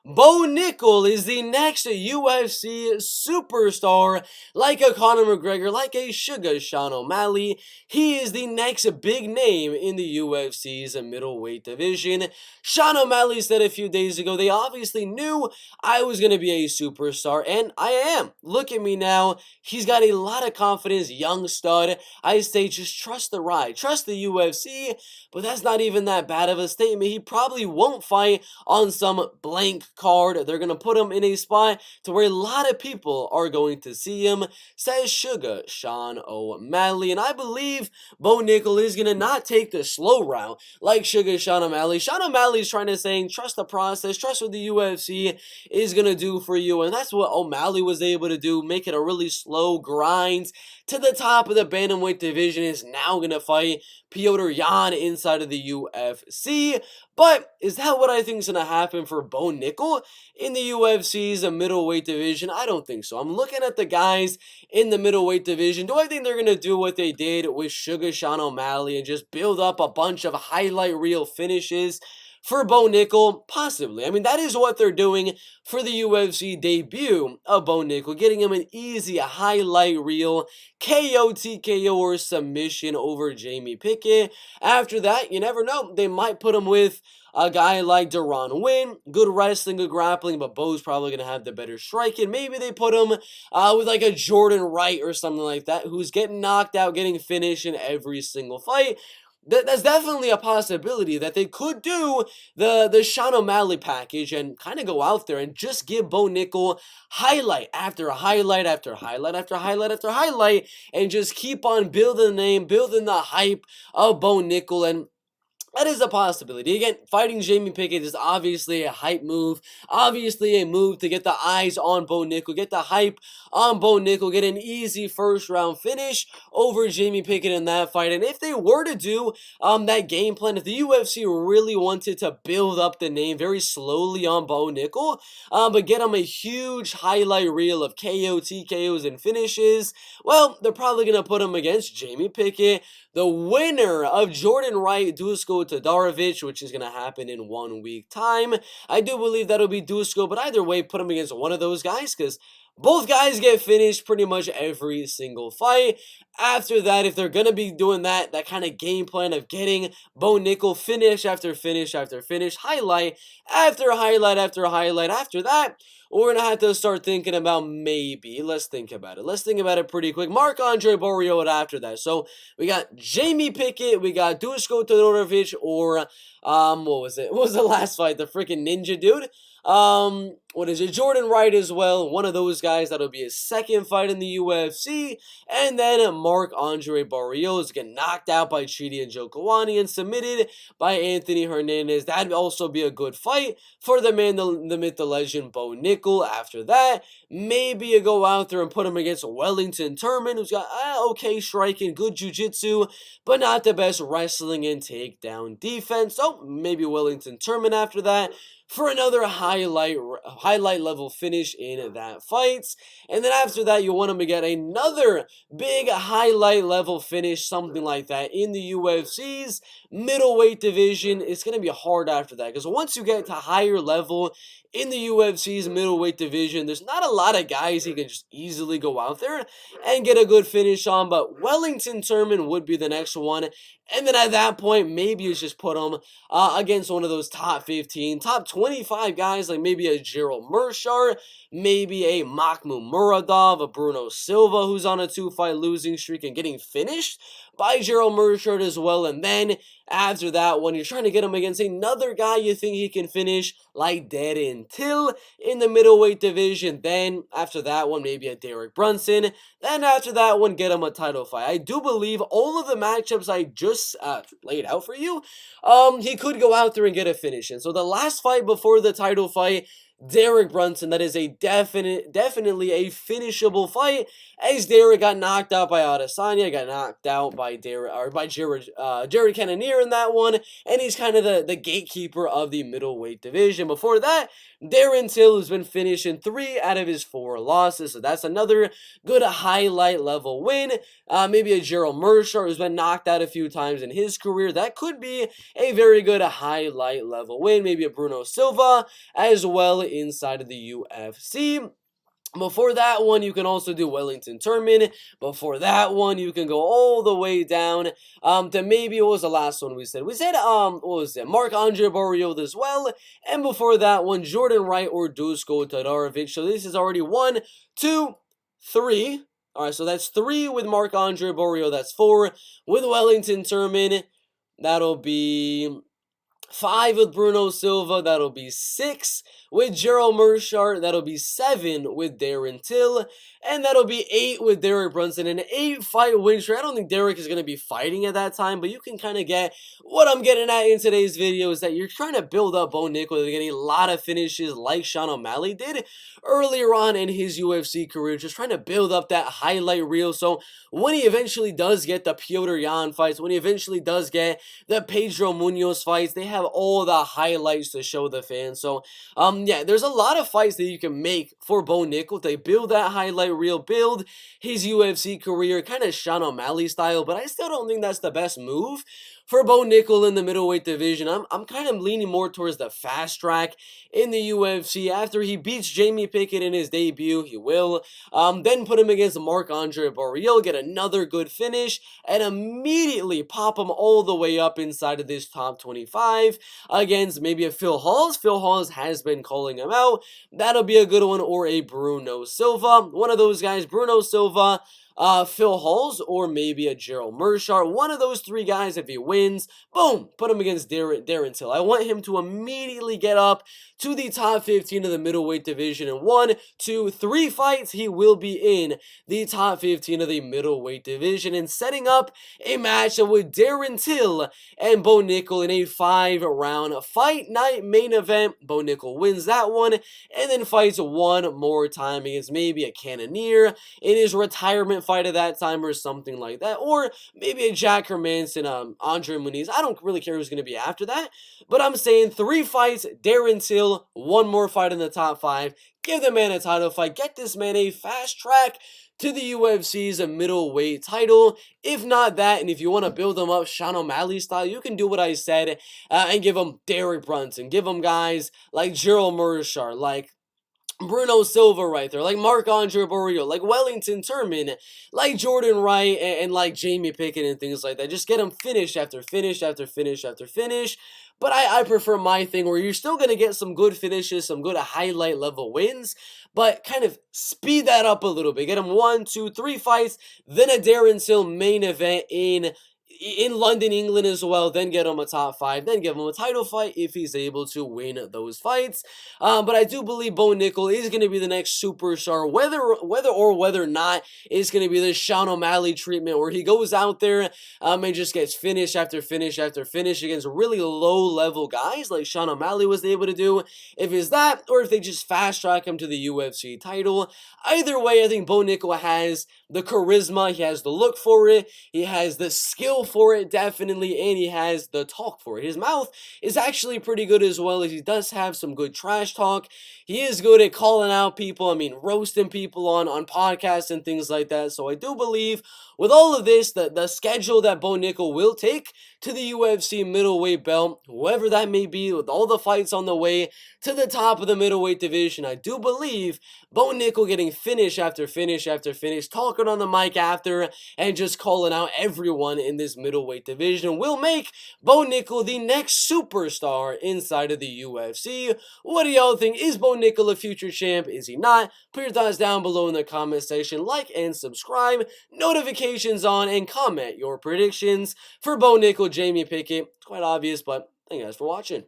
Bo Nickal is the next UFC superstar, like a Conor McGregor, like a Sugar Sean O'Malley. He is the next big name in the UFC's middleweight division. Sean O'Malley said a few days ago, they obviously knew I was going to be a superstar, and I am. Look at me now. He's got a lot of confidence, young stud. I say just trust the ride, trust the UFC, but that's not even that bad of a statement. He probably won't fight on some blank card. They're going to put him in a spot to where a lot of people are going to see him, says Sugar Sean O'Malley. And I believe Bo Nickal is going to not take the slow route like Sugar Sean O'Malley. Sean O'Malley is trying to say, trust the process, trust what the UFC is going to do for you. And that's what O'Malley was able to do, make it a really slow grind to the top of the bantamweight division. Is now going to fight Piotr Jan inside of the UFC. But is that what I think is going to happen for Bo Nickal in the UFC's middleweight division? I don't think so. I'm looking at the guys in the middleweight division. Do I think they're going to do what they did with Sugar Sean O'Malley and just build up a bunch of highlight reel finishes for Bo Nickal? Possibly. I mean, that is what they're doing for the UFC debut of Bo Nickal, getting him an easy highlight reel KO, TKO, or submission over Jamie Pickett. After that, you never know. They might put him with a guy like Deron Wynn. Good wrestling, good grappling, but Bo's probably going to have the better striking. Maybe they put him with like a Jordan Wright or something like that, who's getting knocked out, getting finished in every single fight. That's definitely a possibility that they could do the Sean O'Malley package and kind of go out there and just give Bo Nickal highlight after highlight after highlight after highlight after highlight and just keep on building the name, building the hype of Bo Nickal. And that is a possibility. Again, fighting Jamie Pickett is obviously a hype move. Obviously a move to get the eyes on Bo Nickal, get the hype on Bo Nickal, get an easy first round finish over Jamie Pickett in that fight. And if they were to do that game plan, if the UFC really wanted to build up the name very slowly on Bo Nickal, but get him a huge highlight reel of KO, TKOs, and finishes, well, they're probably going to put him against Jamie Pickett, the winner of Jordan Wright, Dusko Todorovic, which is going to happen in 1 week time. I do believe that'll be Dusko, but either way, put him against one of those guys, because both guys get finished pretty much every single fight. After that, if they're going to be doing that kind of game plan of getting Bo Nickal finish after finish after finish, highlight after highlight after highlight, after that, we're going to have to start thinking about maybe, let's think about it pretty quick, Marc-Andre Barriault after that. So we got Jamie Pickett, we got Dusko Todorovic, or, what was it? What was the last fight? The freaking ninja dude? What is it? Jordan Wright as well. One of those guys. That'll be his second fight in the UFC. And then Marc-Andre Barriault is getting knocked out by Chidi and Njokuani and submitted by Anthony Hernandez. That'd also be a good fight for the man, the myth, the legend, Bo Nickal. After that, maybe you go out there and put him against Wellington Turman, who's got okay striking, good jiu-jitsu, but not the best wrestling and takedown defense. So maybe Wellington Turman after that for another highlight level finish in that fight. And then after that, you want him to get another big highlight level finish, something like that, in the UFC's middleweight division. It's going to be hard after that, because once you get to higher level in the UFC's middleweight division, there's not a lot of guys he can just easily go out there and get a good finish on, but Wellington Turman would be the next one. And then at that point, maybe you just put him against one of those top 15, top 25 guys, like maybe a Gerald Meerschaert, maybe a Mahmoud Muradov, a Bruno Silva, who's on a 2-fight losing streak and getting finished by Gerald Meerschaert as well. And then after that one, you're trying to get him against another guy you think he can finish, like Darren Till in the middleweight division. Then after that one, maybe a Derek Brunson. Then after that one, get him a title fight. I do believe all of the matchups I just laid out for you, he could go out there and get a finish. And so the last fight before the title fight, Derek Brunson, that is a definitely a finishable fight, as Derek got knocked out by Adesanya, got knocked out by Jared Cannonier in that one, and he's kind of the gatekeeper of the middleweight division. Before that, Darren Till has been finishing 3 out of his 4 losses, so that's another good highlight level win. Maybe a Gerald Meerschaert, who's been knocked out a few times in his career. That could be a very good highlight level win. Maybe a Bruno Silva as well inside of the UFC. Before that one, you can also do Wellington Turman. Before that one, you can go all the way down to maybe, what was the last one we said? We said, what was it? Marc-Andre Barriault as well. And before that one, Jordan Wright or Dusko Todorovic. So this is already 1, 2, 3. All right, so that's 3 with Marc-Andre Barriault. That's 4 with Wellington Turman. That'll be 5 with Bruno Silva, that'll be 6 with Gerald Meerschaert, that'll be 7 with Darren Till, and that'll be 8 with Derek Brunson. An 8-fight win streak. I don't think Derek is going to be fighting at that time, but you can kind of get what I'm getting at in today's video is that you're trying to build up Bo Nickal to get a lot of finishes like Sean O'Malley did earlier on in his UFC career, just trying to build up that highlight reel. So when he eventually does get the Petr Yan fights, when he eventually does get the Pedro Munoz fights, they have all the highlights to show the fans. So yeah, there's a lot of fights that you can make for Bo Nickal to build that highlight reel, build his UFC career, kind of Sean O'Malley style, but I still don't think that's the best move for Bo Nickal in the middleweight division. I'm kind of leaning more towards the fast track in the UFC. After he beats Jamie Pickett in his debut, he will then put him against Marc-Andre Barriault, get another good finish, and immediately pop him all the way up inside of this top 25 against maybe a Phil Hawes. Phil Hawes has been calling him out. That'll be a good one, or a Bruno Silva. One of those guys, Bruno Silva, Phil Hawes, or maybe a Gerald Meerschaert. One of those 3 guys, if he wins, boom, put him against Darren Till. I want him to immediately get up to the top 15 of the middleweight division. In 1, 2, 3 fights, he will be in the top 15 of the middleweight division, and setting up a matchup with Darren Till and Bo Nickal in a 5-round fight night main event. Bo Nickal wins that one, and then fights one more time against maybe a Cannonier in his retirement fight at that time or something like that, or maybe a Jack Hermanson, Andre Muniz. I don't really care who's going to be after that, but I'm saying 3 fights, Darren Till, 1 more fight in the top 5, give the man a title fight, get this man a fast track to the UFC's middleweight title. If not that, and if you want to build him up Sean O'Malley style, you can do what I said and give him Derek Brunson, give him guys like Gerald Meerschaert, like Bruno Silva right there, like Marc-Andre Barriault, like Wellington Turman, like Jordan Wright, and like Jamie Pickett and things like that. Just get them finish after finish after finish after finish. But I prefer my thing where you're still going to get some good finishes, some good highlight level wins, but kind of speed that up a little bit. Get them 1, 2, 3 fights, then a Darren Till main event in London, England as well, then get him a top 5, then give him a title fight if he's able to win those fights. But I do believe Bo Nickal is going to be the next superstar, whether or not it's going to be this Sean O'Malley treatment where he goes out there and just gets finish after finish after finish against really low-level guys like Sean O'Malley was able to do. If it's that, or if they just fast-track him to the UFC title. Either way, I think Bo Nickal has the charisma, he has the look for it, he has the skill for it, definitely, and he has the talk for it. His mouth is actually pretty good as well, as he does have some good trash talk. He is good at calling out people, I mean, roasting people on podcasts and things like that. So I do believe with all of this, the schedule that Bo Nickal will take to the UFC middleweight belt, whoever that may be, with all the fights on the way to the top of the middleweight division, I do believe Bo Nickal getting finish after finish after finish, talking on the mic after, and just calling out everyone in this middleweight division will make Bo Nickal the next superstar inside of the UFC. What do y'all think? Is Bo Nickal a future champ? Is he not? Put your thoughts down below in the comment section. Like and subscribe, notifications on, and comment your predictions for Bo Nickal, Jamie Pickett. It's quite obvious, but thank you guys for watching.